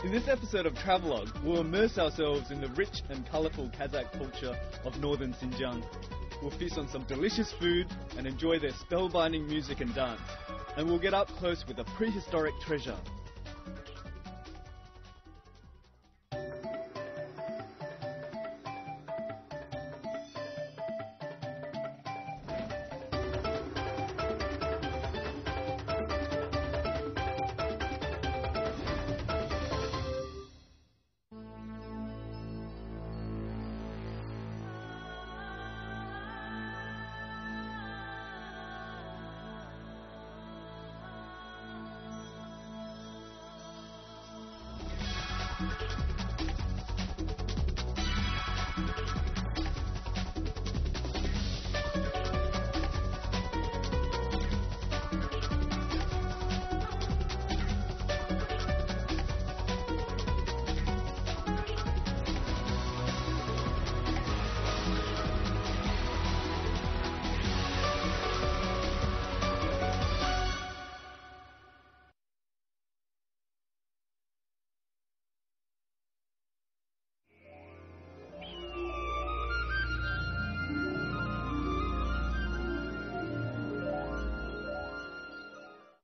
In this episode of Travelogue, we'll immerse ourselves in the rich and colourful Kazakh culture of northern Xinjiang. We'll feast on some delicious food and enjoy their spellbinding music and dance. And we'll get up close with a prehistoric treasure.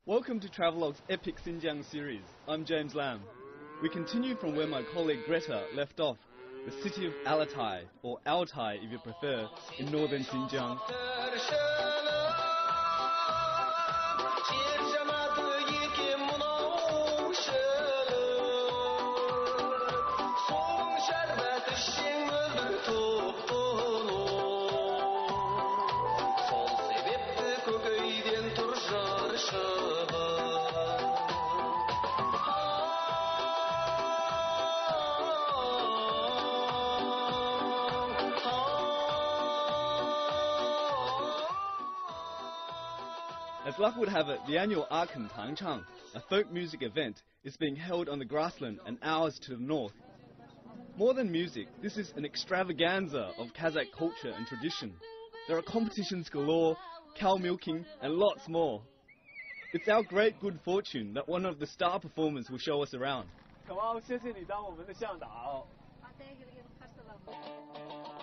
Welcome to Travelogue's Epic Xinjiang series. I'm James Lam. We continue from where my colleague Greta left off, the city of Altai, or Altai if you prefer, in northern Xinjiang. As luck would have it, the annual Aachen Tangchang, a folk music event, is being held on the grassland and hours to the north. More than music, this is an extravaganza of Kazakh culture and tradition. There are competitions galore, cow milking, and lots more. It's our great good fortune that one of the star performers will show us around.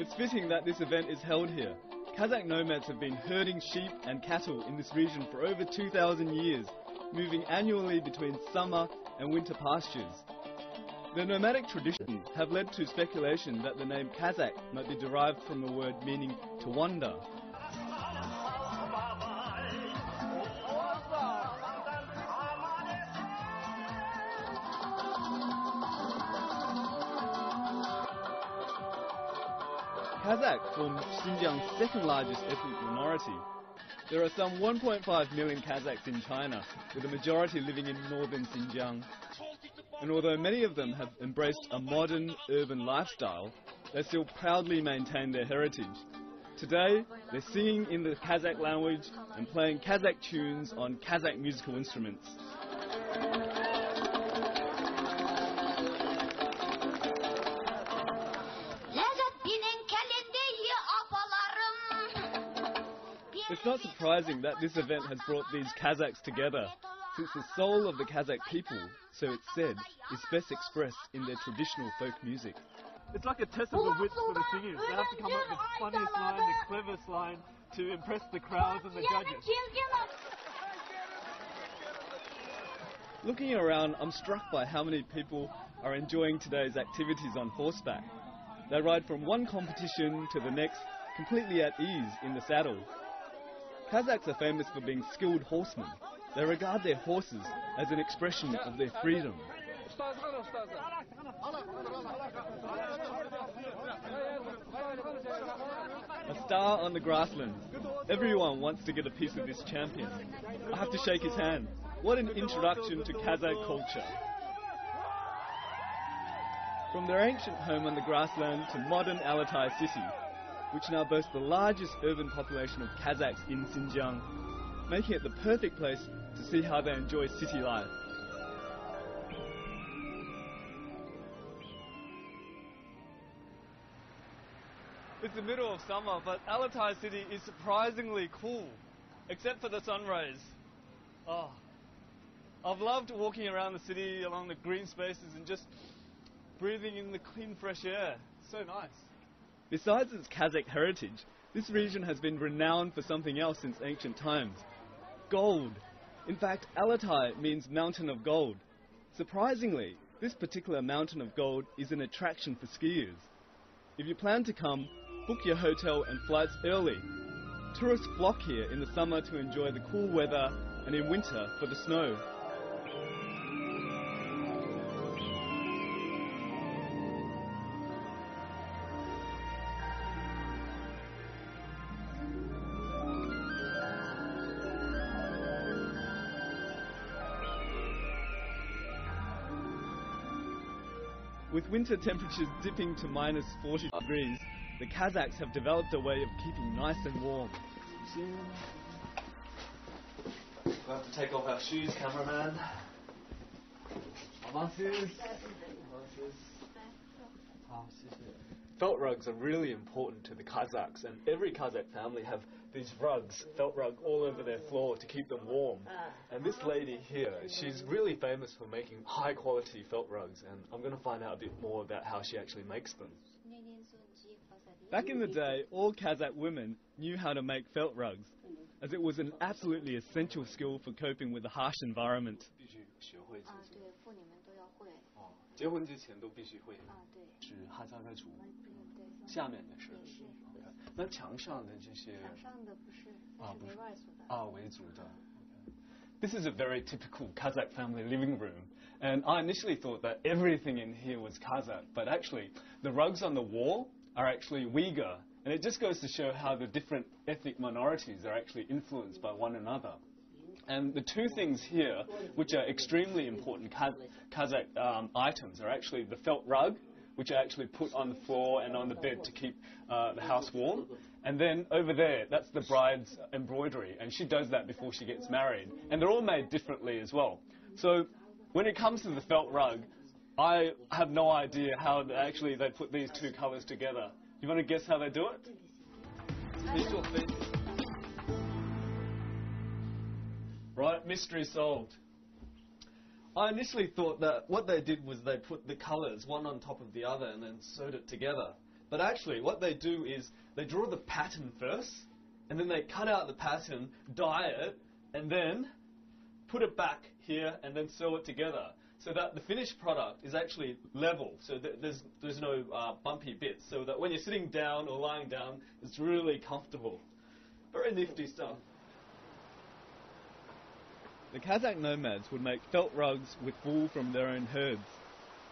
It's fitting that this event is held here. Kazakh nomads have been herding sheep and cattle in this region for over 2,000 years, moving annually between summer and winter pastures. The nomadic traditions have led to speculation that the name Kazakh might be derived from a word meaning to wander. Kazakh form Xinjiang's second largest ethnic minority. There are some 1.5 million Kazakhs in China, with a majority living in northern Xinjiang. And although many of them have embraced a modern, urban lifestyle, they still proudly maintain their heritage. Today, they're singing in the Kazakh language and playing Kazakh tunes on Kazakh musical instruments. It's not surprising that this event has brought these Kazakhs together, since the soul of the Kazakh people, so it's said, is best expressed in their traditional folk music. It's like a test of the wits for the singers. They have to come up with the funniest line, the cleverest line to impress the crowds and the judges. Looking around, I'm struck by how many people are enjoying today's activities on horseback. They ride from one competition to the next, completely at ease in the saddle. Kazakhs are famous for being skilled horsemen. They regard their horses as an expression of their freedom. A star on the grasslands. Everyone wants to get a piece of this champion. I have to shake his hand. What an introduction to Kazakh culture. From their ancient home on the grassland to modern Altai city, which now boasts the largest urban population of Kazakhs in Xinjiang, making it the perfect place to see how they enjoy city life. It's the middle of summer, but Altai city is surprisingly cool, except for the sun rays. Oh. I've loved walking around the city along the green spaces and just breathing in the clean fresh air. So nice. Besides its Kazakh heritage, this region has been renowned for something else since ancient times. Gold. In fact, Altai means mountain of gold. Surprisingly, this particular mountain of gold is an attraction for skiers. If you plan to come, book your hotel and flights early. Tourists flock here in the summer to enjoy the cool weather and in winter for the snow. With winter temperatures dipping to minus 40 degrees, the Kazakhs have developed a way of keeping nice and warm. We'll have to take off our shoes, cameraman. Felt rugs are really important to the Kazakhs, and every Kazakh family have these rugs, felt rug, all over their floor to keep them warm. And this lady here, she's really famous for making high quality felt rugs, and I'm going to find out a bit more about how she actually makes them. Back in the day, all Kazakh women knew how to make felt rugs, as it was an absolutely essential skill for coping with the harsh environment. 结婚之前都必须会是哈萨克族下面的是 那墙上的这些墙上的不是为外族的为族的 This is a very typical Kazakh family living room, and I initially thought that everything in here was Kazakh, but actually the rugs on the wall are actually Uyghur, and it just goes to show how the different ethnic minorities are actually influenced by one another. And the two things here, which are extremely important Kazakh items, are actually the felt rug, which are actually put on the floor and on the bed to keep the house warm. And then over there, that's the bride's embroidery, and she does that before she gets married. And they're all made differently as well. So when it comes to the felt rug, I have no idea how they put these two colours together. You want to guess how they do it? Right, mystery solved. I initially thought that what they did was they put the colours one on top of the other and then sewed it together. But actually what they do is they draw the pattern first, and then they cut out the pattern, dye it, and then put it back here and then sew it together, so that the finished product is actually level, so that there's no bumpy bits, so that when you're sitting down or lying down, it's really comfortable. Very nifty stuff. The Kazakh nomads would make felt rugs with wool from their own herds.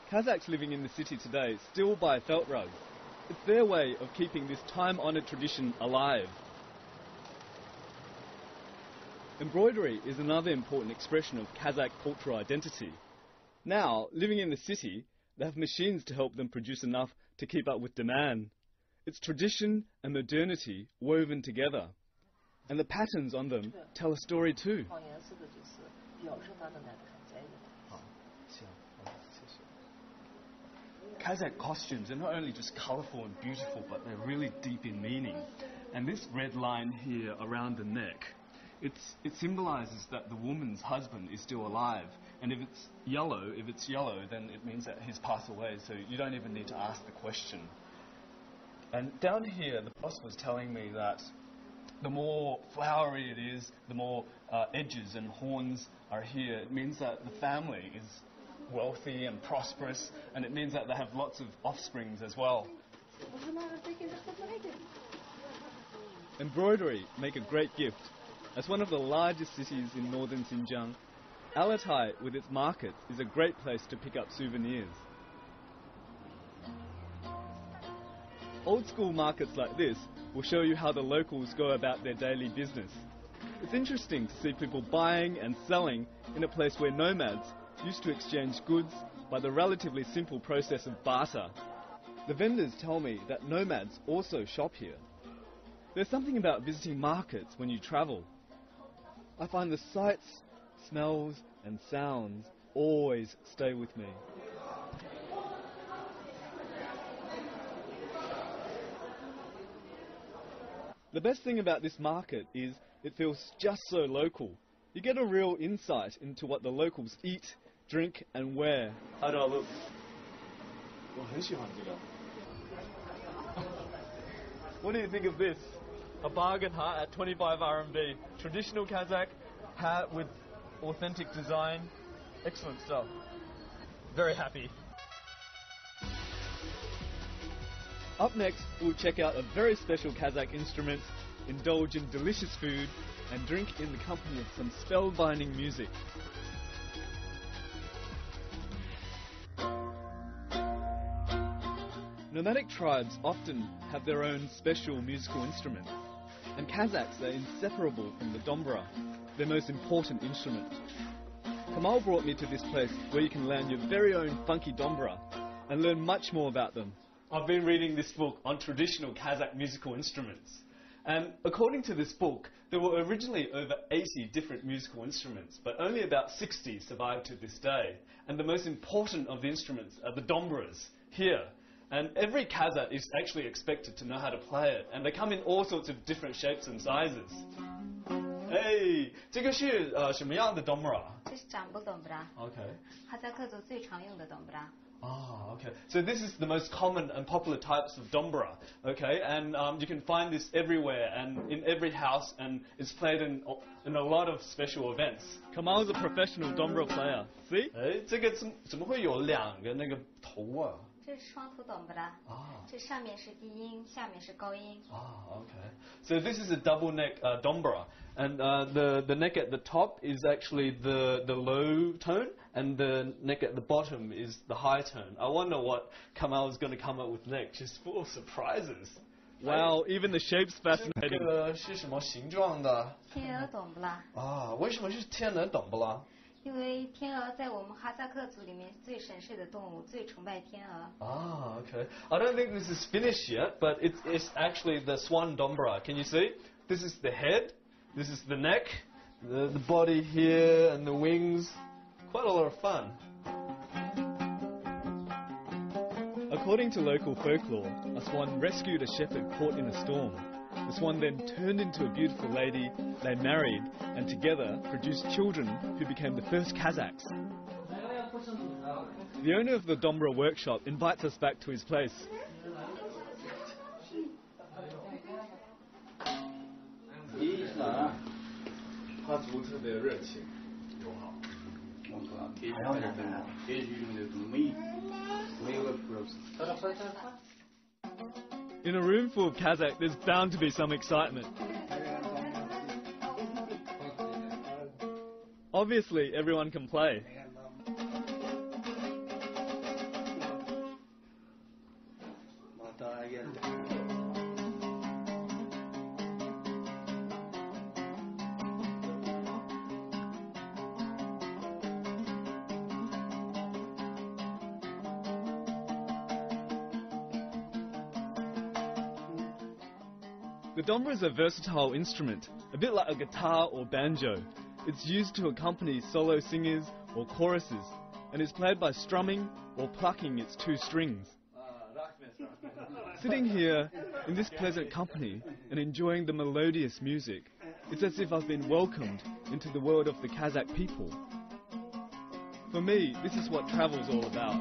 Kazakhs living in the city today still buy felt rugs. It's their way of keeping this time-honoured tradition alive. Embroidery is another important expression of Kazakh cultural identity. Now, living in the city, they have machines to help them produce enough to keep up with demand. It's tradition and modernity woven together. And the patterns on them tell a story too. Kazakh costumes are not only just colourful and beautiful, but they're really deep in meaning. And this red line here around the neck, it symbolises that the woman's husband is still alive. And if it's yellow, then it means that he's passed away, so you don't even need to ask the question. And down here, the boss was telling me that the more flowery it is, the more edges and horns are here. It means that the family is wealthy and prosperous, and it means that they have lots of offsprings as well. Embroidery make a great gift. As one of the largest cities in northern Xinjiang, Altai, with its markets, is a great place to pick up souvenirs. Old school markets like this will show you how the locals go about their daily business. It's interesting to see people buying and selling in a place where nomads used to exchange goods by the relatively simple process of barter. The vendors tell me that nomads also shop here. There's something about visiting markets when you travel. I find the sights, smells and sounds always stay with me. The best thing about this market is it feels just so local. You get a real insight into what the locals eat, drink and wear. How do I look? 我很喜欢这个. What do you think of this? A bargain hat at 25 RMB. Traditional Kazakh hat with authentic design. Excellent stuff. Very happy. Up next, we'll check out a very special Kazakh instrument, indulge in delicious food, and drink in the company of some spellbinding music. Nomadic tribes often have their own special musical instruments, and Kazakhs are inseparable from the dombra, their most important instrument. Kamal brought me to this place where you can land your very own funky dombra and learn much more about them. I've been reading this book on traditional Kazakh musical instruments, and according to this book, there were originally over 80 different musical instruments, but only about 60 survive to this day. And the most important of the instruments are the dombras here. And every Kazakh is actually expected to know how to play it, and they come in all sorts of different shapes and sizes. Hey, 这个是什么样的 dombra? 这是掌部 dombra. Okay. 哈萨克族最常用的 dombra. Ah, okay. So this is the most common and popular types of dombra, okay? And you can find this everywhere and in every house, and it's played in a lot of special events. Kamal's a professional dombra player. See? 哎，这个怎么会有两个那个头啊？这是双头 dombra. 这上面是低音，下面是高音。Okay. So this is a double neck dombra, and the neck at the top is actually the low tone, and the neck at the bottom is the high tone. I wonder what Kamal is going to come up with next. She's full of surprises. Wow, even the shape's fascinating. 这个是什么形状的？天鹅 dombra. 啊，为什么是天鹅 dombra？因为天鹅在我们哈萨克族里面最神圣的动物，最崇拜天鹅。Okay. I don't think this is finished yet, but it's actually the swan dombra. Can you see? This is the head, this is the neck, the body here, and the wings. Quite a lot of fun. According to local folklore, a swan rescued a shepherd caught in a storm. The swan then turned into a beautiful lady, they married, and together produced children who became the first Kazakhs. The owner of the Dombra workshop invites us back to his place. In a room full of Kazakh, there's bound to be some excitement. Obviously, everyone can play. The dombra is a versatile instrument, a bit like a guitar or banjo. It's used to accompany solo singers or choruses, and is played by strumming or plucking its two strings. Sitting here in this pleasant company and enjoying the melodious music, it's as if I've been welcomed into the world of the Kazakh people. For me, this is what travel's all about.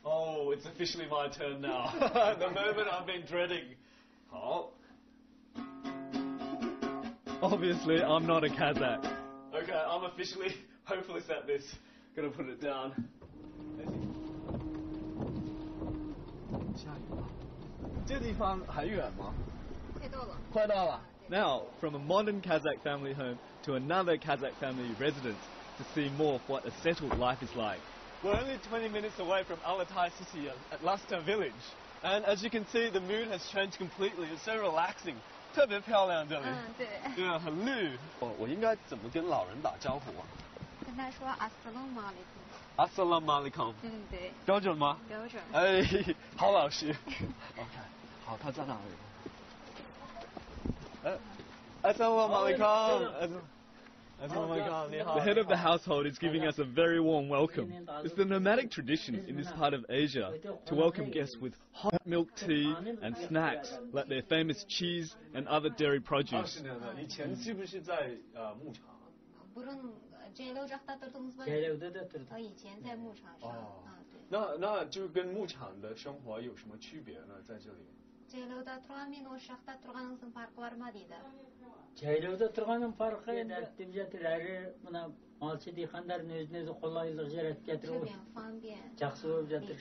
Oh, it's officially my turn now. The moment I've been dreading. Oh. Obviously, I'm not a Kazakh. Okay, I'm officially hopeless at this. Gonna put it down. Now, from a modern Kazakh family home to another Kazakh family residence to see more of what a settled life is like. We're only 20 minutes away from Altai city at Lasta village. And as you can see, the mood has changed completely. It's so relaxing. 特别漂亮这里。对。对啊，很绿。我应该怎么跟老人打招呼啊？跟他说 Assalamu alaikum。Assalamu alaikum。对。标准吗？标准。哎，好老实。OK， 好，他在哪里？Assalamu alaikum。The head of the household is giving us a very warm welcome. It's the nomadic tradition in this part of Asia to welcome guests with hot milk tea and snacks like their famous cheese and other dairy produce. Жайлауда тұрғанның парқы әдеттеп мына малшы диқандардың өзіне қолайлық жаратып жатыр. Жақсы болып жатыр.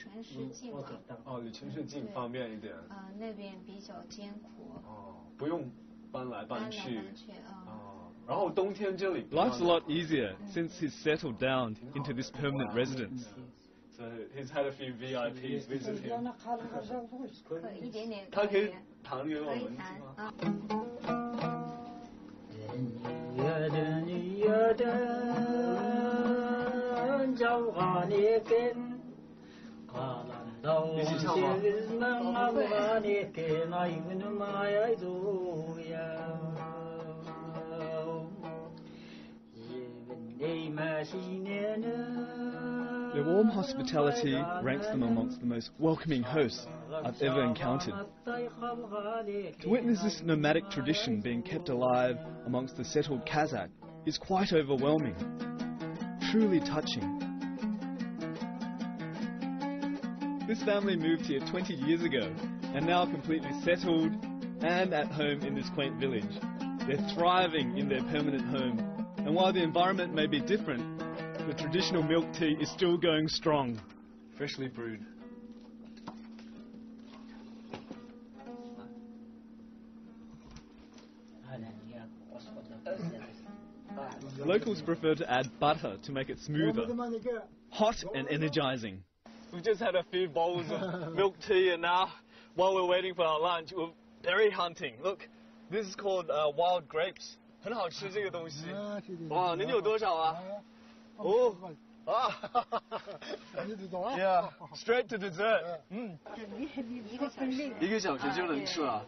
离城市近方便一点。那边比较艰苦。不用搬来搬去。然后冬天这里 Life's a lot easier since he's settled down into this permanent residence. So he's had a few VIPs visit him. 他可以谈给我们听吗？ Their warm hospitality ranks them amongst the most welcoming hosts I've ever encountered. To witness this nomadic tradition being kept alive amongst the settled Kazakh is quite overwhelming, truly touching. This family moved here 20 years ago and now completely settled and at home in this quaint village. They're thriving in their permanent home, and while the environment may be different, the traditional milk tea is still going strong, freshly brewed. Locals prefer to add butter to make it smoother, hot and energizing. We've just had a few bowls of milk tea, and now, while we're waiting for our lunch, we're berry hunting. Look, this is called wild grapes. 很好吃这个东西。哇，您有多少啊？哦，啊，yeah, straight to dessert. 一个小时就能吃了。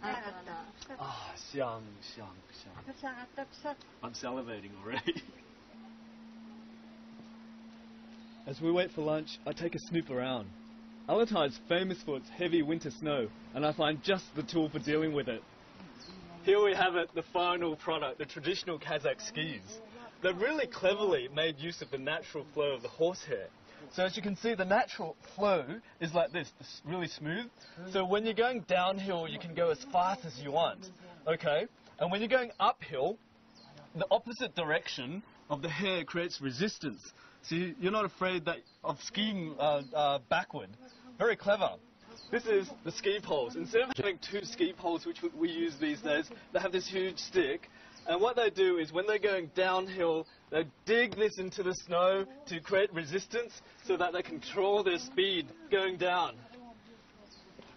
啊，香香香。I'm salivating already. As we wait for lunch, I take a snoop around. Altai is famous for its heavy winter snow, and I find just the tool for dealing with it. Here we have it, the final product, the traditional Kazakh skis. They've really cleverly made use of the natural flow of the horsehair. So as you can see, the natural flow is like this, really smooth. So when you're going downhill, you can go as fast as you want, okay? And when you're going uphill, the opposite direction of the hair creates resistance. So you're not afraid of skiing backward. Very clever. This is the ski poles. Instead of having two ski poles, which we use these days, they have this huge stick. And what they do is when they're going downhill, they dig this into the snow to create resistance so that they control their speed going down.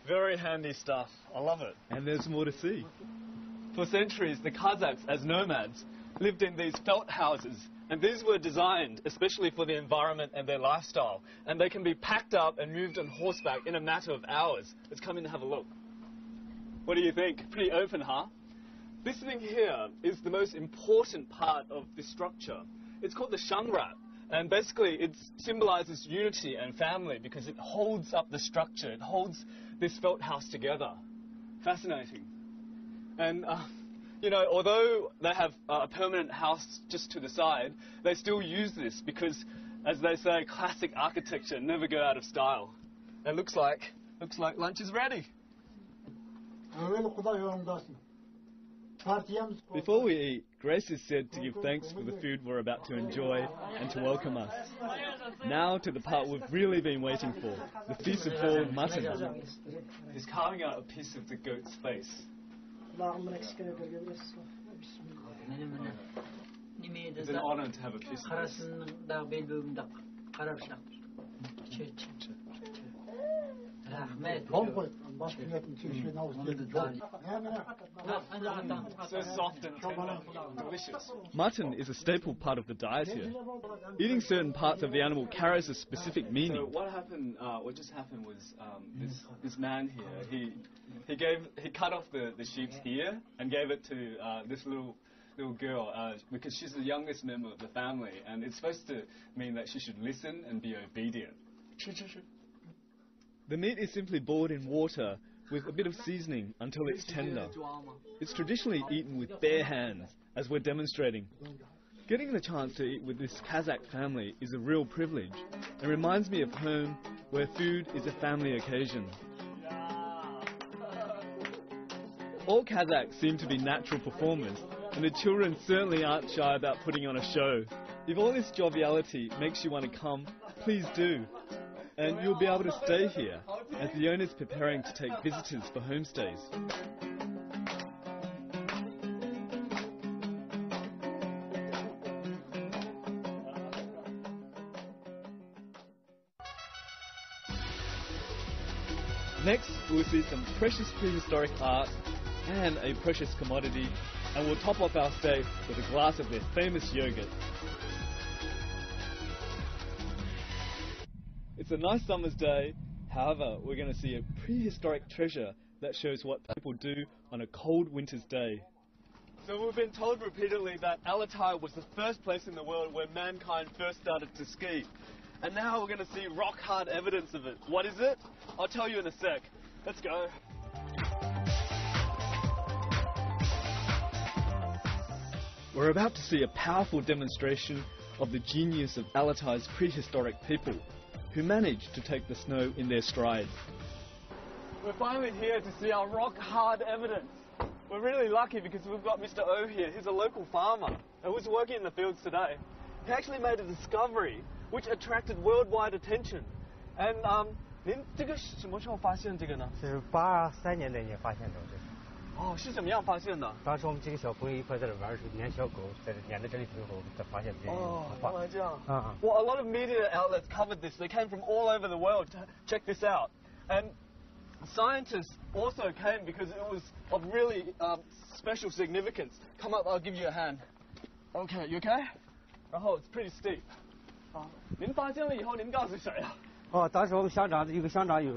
Very handy stuff. I love it. And there's more to see. For centuries, the Kazakhs, as nomads, lived in these felt houses. And these were designed especially for the environment and their lifestyle. And they can be packed up and moved on horseback in a matter of hours. Let's come in and have a look. What do you think? Pretty open, huh? This thing here is the most important part of this structure. It's called the shangrat. And basically it symbolizes unity and family because it holds up the structure. It holds this felt house together. Fascinating. And you know, although they have a permanent house just to the side, they still use this because, as they say, classic architecture never go out of style. It looks like lunch is ready. Before we eat, Grace is said to give thanks for the food we're about to enjoy and to welcome us. Now to the part we've really been waiting for, the feast of boiled mutton. He's carving out a piece of the goat's face. It's an honor to have a piece of this. So soft and tender, delicious. Mutton is a staple part of the diet here. Eating certain parts of the animal carries a specific meaning. So what just happened was this man here, he cut off the sheep's ear and gave it to this little girl because she's the youngest member of the family, and it's supposed to mean that she should listen and be obedient. The meat is simply boiled in water with a bit of seasoning until it's tender. It's traditionally eaten with bare hands, as we're demonstrating. Getting the chance to eat with this Kazakh family is a real privilege and reminds me of home, where food is a family occasion. All Kazakhs seem to be natural performers, and the children certainly aren't shy about putting on a show. If all this joviality makes you want to come, please do. And you'll be able to stay here, as the owner's preparing to take visitors for homestays. Next, we'll see some precious prehistoric art and a precious commodity, and we'll top off our stay with a glass of their famous yogurt. It's a nice summer's day, however, we're going to see a prehistoric treasure that shows what people do on a cold winter's day. So we've been told repeatedly that Altai was the first place in the world where mankind first started to ski. And now we're going to see rock-hard evidence of it. What is it? I'll tell you in a sec. Let's go. We're about to see a powerful demonstration of the genius of Alatai's prehistoric people, who managed to take the snow in their stride. We're finally here to see our rock-hard evidence. We're really lucky because we've got Mr. O here. He's a local farmer and was working in the fields today. He actually made a discovery which attracted worldwide attention. And 您这个什么时候发现这个呢？是83年那年发现的。哦，是怎么样发现的？当时我们几个小朋友一块在这玩的时候，撵小狗在这撵在这里之后，才发现这个哦，文化。原来这样。Well, a lot of media outlets covered this. They came from all over the world to check this out. And scientists also came because it was of really special significance. Come up, I'll give you a hand. Okay, you okay? 然后 it's pretty steep. 您发现了以后，您告诉谁啊？当时我们乡长有个乡长有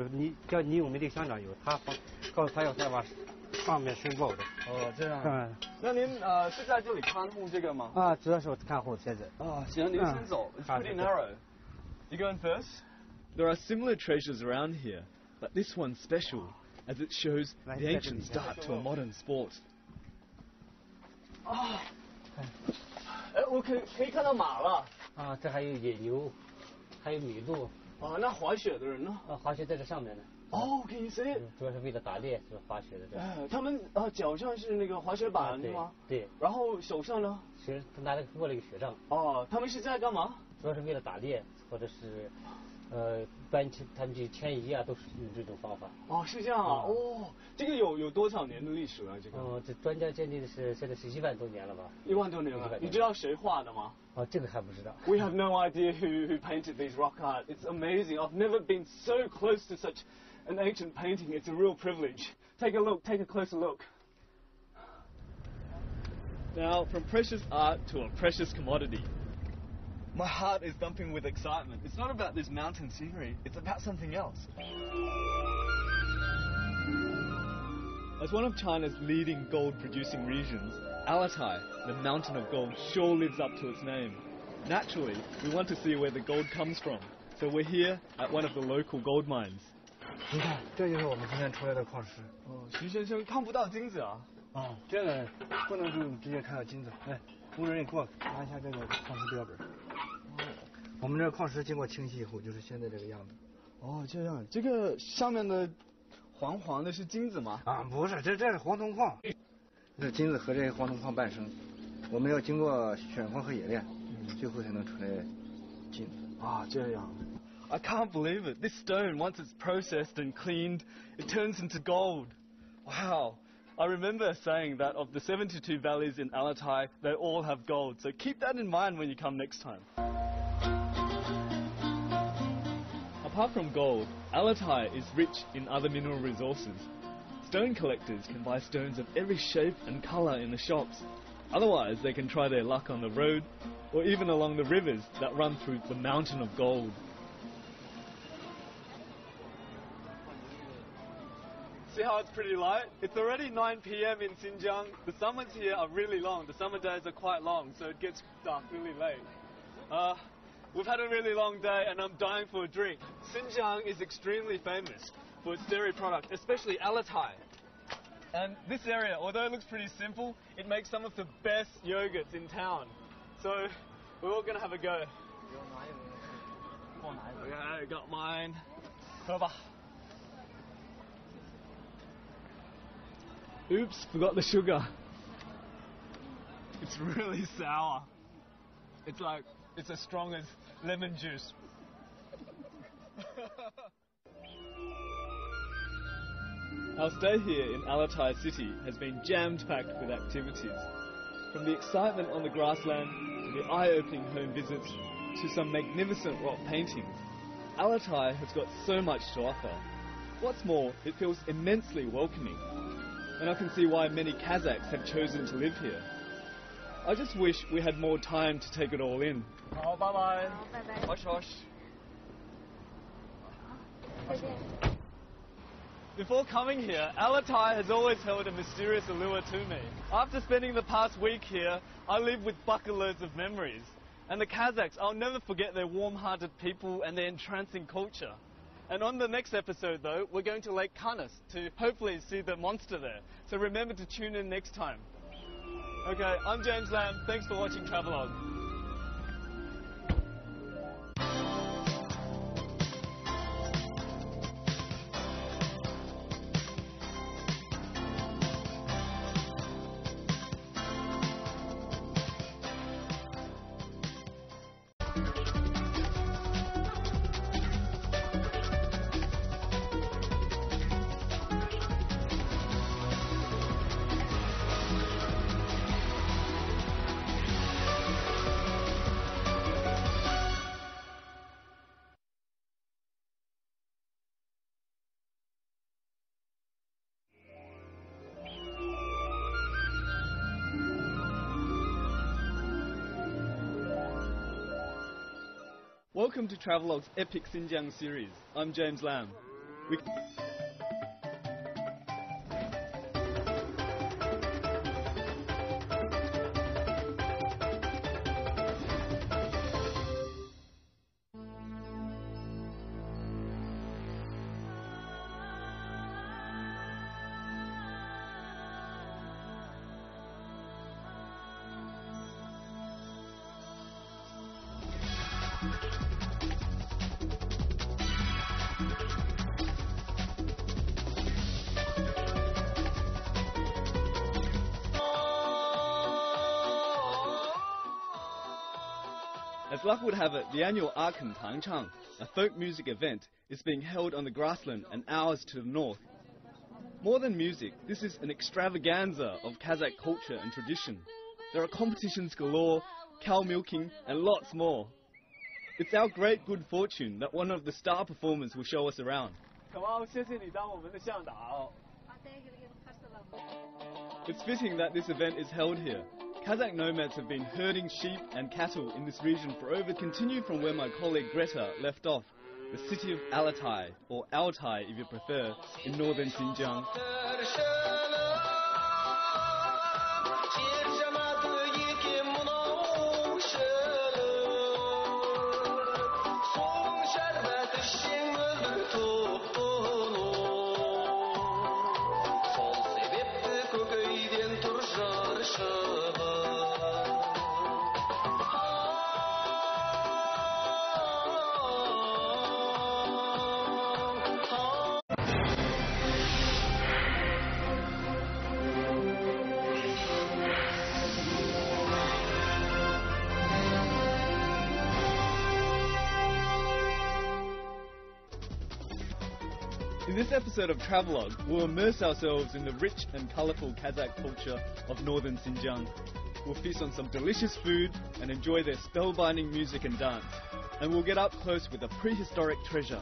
叫倪永梅的乡长有，他告诉他要再往上面申报的。这样。那您是在这里看护这个吗？主要是我看护现在。行，您先走。It's pretty narrow. You going first? There are similar treasures around here, but this one's special as it shows the ancient start to a modern sport. 我可以看到马了。这还有野牛，还有麋鹿。那滑雪的人呢？滑雪在这上面呢。Can you see it? 主要是为了打猎，是滑雪的这。他们脚上是那个滑雪板吗？对。然后手上呢？他拿了握了一个雪杖。他们是在干嘛？主要是为了打猎，或者是他们去迁移啊，都是用这种方法。是这样啊。这个有多少年的历史了？这个？这专家鉴定的是现在是1万多年了吧？1万多年了。你知道谁画的吗？这个还不知道。We have no idea who painted these rock art. It's amazing. I've never been so close to such an ancient painting. It's a real privilege. Take a look. Take a closer look. Now, from precious art to a precious commodity. My heart is thumping with excitement. It's not about this mountain scenery. It's about something else. As one of China's leading gold-producing regions, Altai, the mountain of gold, sure lives up to its name. Naturally, we want to see where the gold comes from, so we're here at one of the local gold mines. 你看，这就是我们今天出来的矿石。徐先生看不到金子啊？这个不能就直接看到金子。工人你给我拿一下这个矿石标本。我们这矿石经过清洗以后，就是现在这个样子。这样，这个上面的黄黄的是金子吗？不是，这是黄铜矿。这金子和这黄铜矿伴生，我们要经过选矿和冶炼，最后才能出来金。这样。I can't believe it. This stone, once it's processed and cleaned, it turns into gold. Wow. I remember saying that of the 72 valleys in Altai, they all have gold. So keep that in mind when you come next time. Apart from gold, Altai is rich in other mineral resources. Stone collectors can buy stones of every shape and colour in the shops. Otherwise, they can try their luck on the road or even along the rivers that run through the mountain of gold. see how it's pretty light? It's already 9 p.m. in Xinjiang. The summers here are really long. The summer days are quite long, so it gets dark really late. We've had a really long day and I'm dying for a drink. Xinjiang is extremely famous for its dairy product, especially alatai. And this area, although it looks pretty simple, it makes some of the best yogurts in town. So we're all going to have a go. Okay, I got mine. Oops, forgot the sugar. It's really sour. It's as strong as lemon juice. Our stay here in Alatai City has been jam-packed with activities. From the excitement on the grassland, to the eye-opening home visits, to some magnificent rock paintings. Alatai has got so much to offer. What's more, it feels immensely welcoming. And I can see why many Kazakhs have chosen to live here. I just wish we had more time to take it all in. Oh, bye-bye. Bye-bye. Hush, hush. Before coming here, Alatai has always held a mysterious allure to me. After spending the past week here, I live with bucket loads of memories. And the Kazakhs, I'll never forget their warm-hearted people and their entrancing culture. And on the next episode, though, we're going to Lake Kanas to hopefully see the monster there. So remember to tune in next time. Okay, I'm James Lamb. Thanks for watching Travelogue. Welcome to Travelogue's epic Xinjiang series. I'm James Lamb. As luck would have it, the annual Aachen Tangchang, a folk music event, is being held on the grassland and hours to the north. More than music, this is an extravaganza of Kazakh culture and tradition. There are competitions galore, cow milking, and lots more. It's our great good fortune that one of the star performers will show us around. It's fitting that this event is held here. Kazakh nomads have been herding sheep and cattle in this region for over. Continue from where my colleague Greta left off, the city of Alatai, or Altai if you prefer, in northern Xinjiang. In this episode of Travelogue, we'll immerse ourselves in the rich and colourful Kazakh culture of northern Xinjiang. We'll feast on some delicious food and enjoy their spellbinding music and dance. And we'll get up close with a prehistoric treasure,